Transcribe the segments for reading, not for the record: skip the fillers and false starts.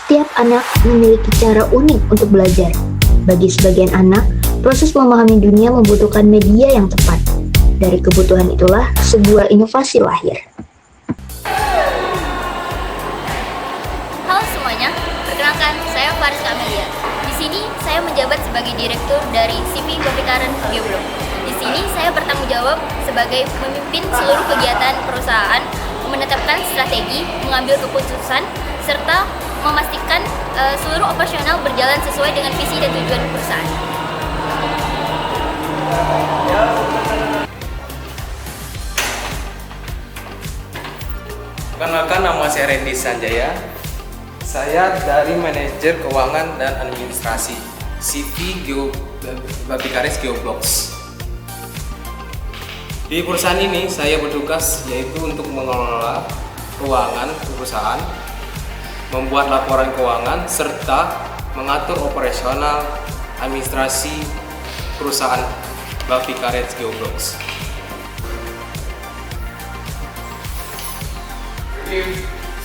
Setiap anak memiliki cara unik untuk belajar. Bagi sebagian anak, proses memahami dunia membutuhkan media yang tepat. Dari kebutuhan itulah sebuah inovasi lahir. Halo semuanya, perkenalkan saya Faris Amelia. Di sini saya menjabat sebagai direktur dari CV Bapikaran Geoblok. Di sini saya bertanggung jawab sebagai pemimpin seluruh kegiatan perusahaan, menetapkan strategi, mengambil keputusan, serta memastikan seluruh operasional berjalan sesuai dengan visi dan tujuan perusahaan. Perkenalkan, nama saya Randy Sanjaya. Saya dari manajer keuangan dan administrasi CV Bapikares Geoblogs. Di perusahaan ini saya bertugas yaitu untuk mengelola keuangan perusahaan, membuat laporan keuangan, serta mengatur operasional administrasi perusahaan Bapikares Geoblogs.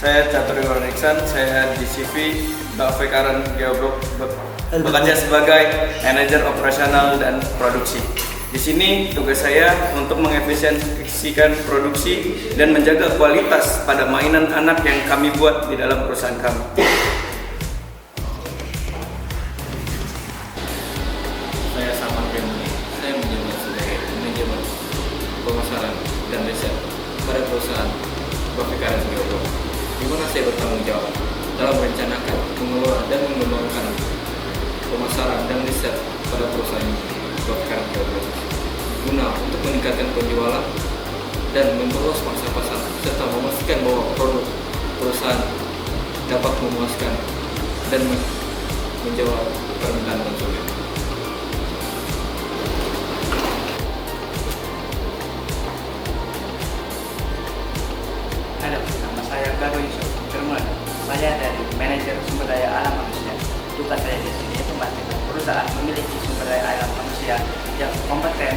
Saya Catur Iksan, saya di CV Bapikaran Geoblok bekerja sebagai manajer operasional dan produksi. Di sini tugas saya untuk mengefisiensikan produksi dan menjaga kualitas pada mainan anak yang kami buat di dalam perusahaan kami. Saya Saman Remuni, saya menjabat sebagai manajemen pemasaran dan riset pada perusahaan Bapikaran Geoblok, di mana saya bertanggung jawab dalam merencanakan, mengelola dan mengembangkan pemasaran dan riset pada perusahaan Bapikaran Geoblok, guna untuk meningkatkan penjualan dan memperluas mangsa pasar serta memastikan bahwa produk perusahaan dapat memuaskan dan menjawab permintaan konsumen. Halo, nama saya Gago Yusuf Firman. Saya dari manajer sumber daya alam manusia. Tugas saya di sini itu memastikan perusahaan memiliki sumber daya alam manusia yang kompeten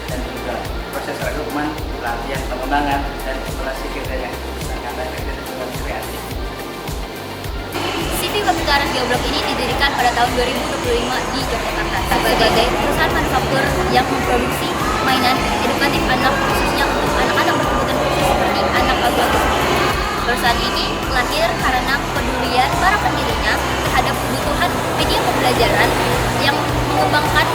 dan juga proses rekrutmen, pelatihan, pengembangan, dan evaluasi kerja yang sangat efektif dan kreatif. CV Bapikaran Geoblok ini didirikan pada tahun 2025 di Yogyakarta sebagai perusahaan manufaktur yang memproduksi mainan edukatif anak, khususnya untuk anak-anak berkebutuhan khusus seperti anak autisme. Perusahaan ini lahir karena kepedulian para pendirinya terhadap kebutuhan media pembelajaran yang mengembangkan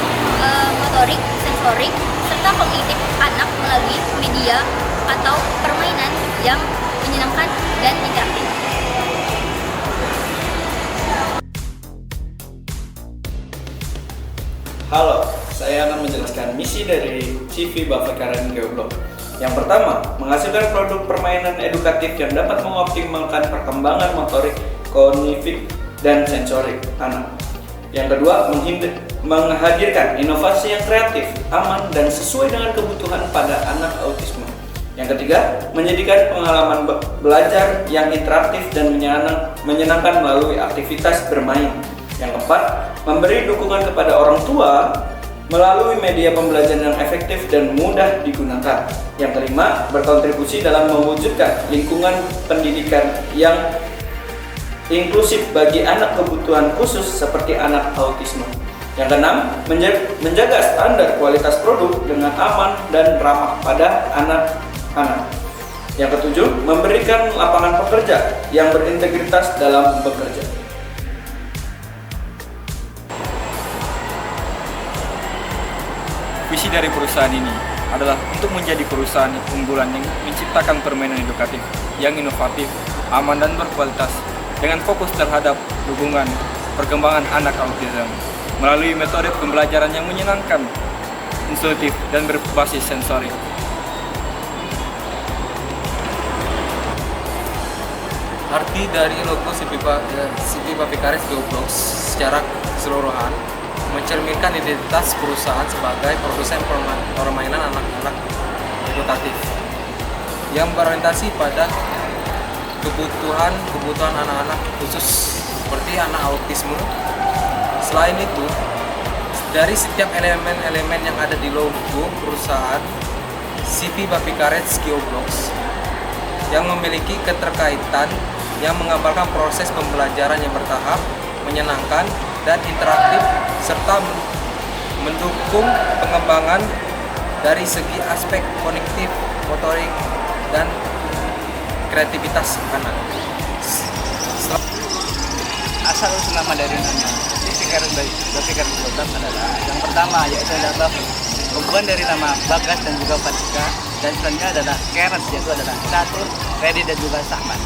motorik, sensorik, serta kognitif anak melalui media atau permainan yang menyenangkan dan interaktif. Halo, saya akan menjelaskan misi dari CV Bapikaran Geoblok. Yang pertama, menghasilkan produk permainan edukatif yang dapat mengoptimalkan perkembangan motorik, kognitif, dan sensorik anak. Yang kedua, menghadirkan inovasi yang kreatif, aman, dan sesuai dengan kebutuhan pada anak autisme. Yang ketiga, menjadikan pengalaman belajar yang interaktif dan menyenangkan melalui aktivitas bermain. Yang keempat, memberi dukungan kepada orang tua melalui media pembelajaran yang efektif dan mudah digunakan. Yang kelima, berkontribusi dalam mewujudkan lingkungan pendidikan yang inklusif bagi anak kebutuhan khusus seperti anak autisme. Yang keenam, menjaga standar kualitas produk dengan aman dan ramah pada anak-anak. Yang ketujuh, memberikan lapangan pekerja yang berintegritas dalam bekerja. Visi dari perusahaan ini adalah untuk menjadi perusahaan unggulan yang menciptakan permainan edukatif yang inovatif, aman dan berkualitas dengan fokus terhadap dukungan perkembangan anak autism melalui metode pembelajaran yang menyenangkan, intuitif dan berbasis sensorik. Arti dari logo CV Bapikares Geoblogs secara keseluruhan mencerminkan identitas perusahaan sebagai produsen permainan anak-anak edukatif yang berorientasi pada kebutuhan anak-anak khusus seperti anak autisme. Selain itu, dari setiap elemen-elemen yang ada di logo perusahaan CV Bapikares Geoblogs yang memiliki keterkaitan yang menggambarkan proses pembelajaran yang bertahap, menyenangkan, dan interaktif, serta mendukung pengembangan dari segi aspek kognitif, motorik, dan kreativitas anak. Asal usul nama dari nama Bafikar Geoblok adalah yang pertama yaitu adalah hubungan dari nama Bagas dan juga Fatika, dan selanjutnya adalah Keras, yaitu adalah Catur, Ready, dan juga Sahman.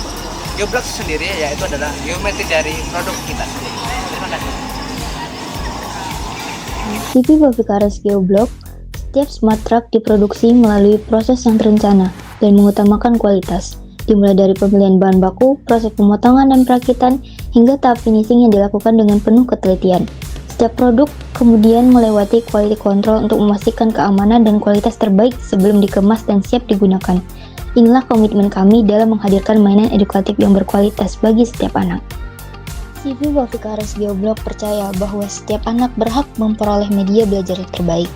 Geoblok sendiri yaitu adalah geometri dari produk kita sendiri. Terima kasih. CV Bavikares Geoblok, setiap smart truck diproduksi melalui proses yang terencana dan mengutamakan kualitas, dimulai dari pemilihan bahan baku, proses pemotongan dan perakitan, hingga tahap finishing yang dilakukan dengan penuh ketelitian. Setiap produk kemudian melewati quality control untuk memastikan keamanan dan kualitas terbaik sebelum dikemas dan siap digunakan. Inilah komitmen kami dalam menghadirkan mainan edukatif yang berkualitas bagi setiap anak. CV Bavikares Geoblok percaya bahwa setiap anak berhak memperoleh media belajar yang terbaik.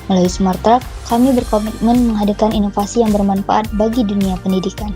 Melalui Smart Truck, kami berkomitmen menghadirkan inovasi yang bermanfaat bagi dunia pendidikan.